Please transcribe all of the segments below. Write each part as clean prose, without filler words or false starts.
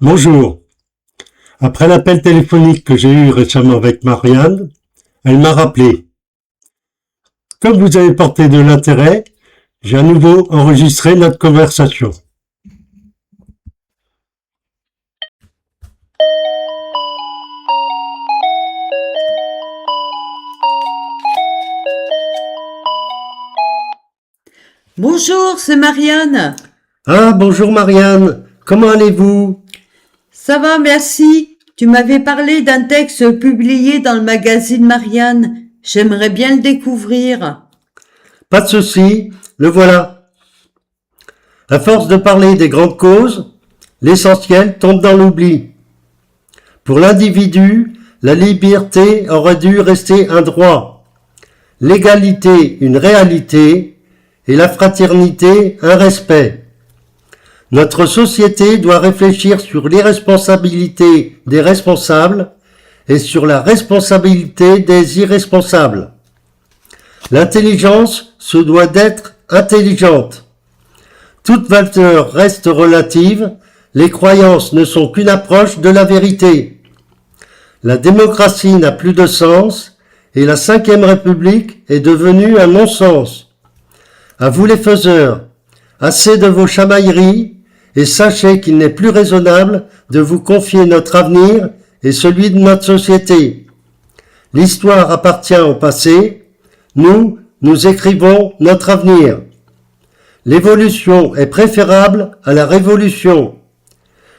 Bonjour. Après l'appel téléphonique que j'ai eu récemment avec Marianne, elle m'a rappelé. Comme vous avez porté de l'intérêt, j'ai à nouveau enregistré notre conversation. Bonjour, c'est Marianne. Ah, bonjour Marianne. Comment allez-vous? Ça va, merci. Tu m'avais parlé d'un texte publié dans le magazine Marianne. J'aimerais bien le découvrir. Pas de souci, le voilà. À force de parler des grandes causes, l'essentiel tombe dans l'oubli. Pour l'individu, la liberté aurait dû rester un droit, l'égalité une réalité et la fraternité un respect. Notre société doit réfléchir sur l'irresponsabilité des responsables et sur la responsabilité des irresponsables. L'intelligence se doit d'être intelligente. Toute valeur reste relative, les croyances ne sont qu'une approche de la vérité. La démocratie n'a plus de sens et la Ve République est devenue un non-sens. À vous les faiseurs, assez de vos chamailleries et sachez qu'il n'est plus raisonnable de vous confier notre avenir et celui de notre société. L'histoire appartient au passé, nous écrivons notre avenir. L'évolution est préférable à la révolution.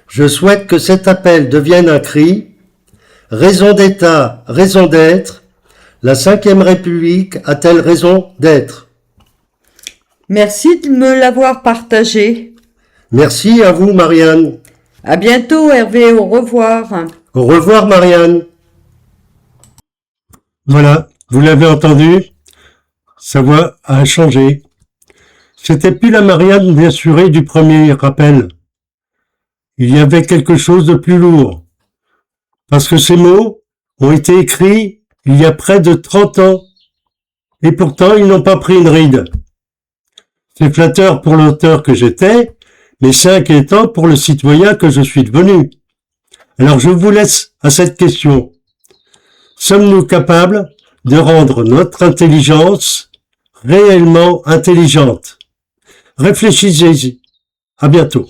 Je souhaite que cet appel devienne un cri. Raison d'État, raison d'être. La Ve République a-t-elle raison d'être? Merci de me l'avoir partagé. Merci à vous, Marianne. À bientôt, Hervé, au revoir. Au revoir, Marianne. Voilà, vous l'avez entendu, sa voix a changé. C'était plus la Marianne bien assurée du premier rappel. Il y avait quelque chose de plus lourd. Parce que ces mots ont été écrits il y a près de 30 ans. Et pourtant, ils n'ont pas pris une ride. C'est flatteur pour l'auteur que j'étais, mais c'est inquiétant pour le citoyen que je suis devenu. Alors je vous laisse à cette question. Sommes-nous capables de rendre notre intelligence réellement intelligente? Réfléchissez-y. À bientôt.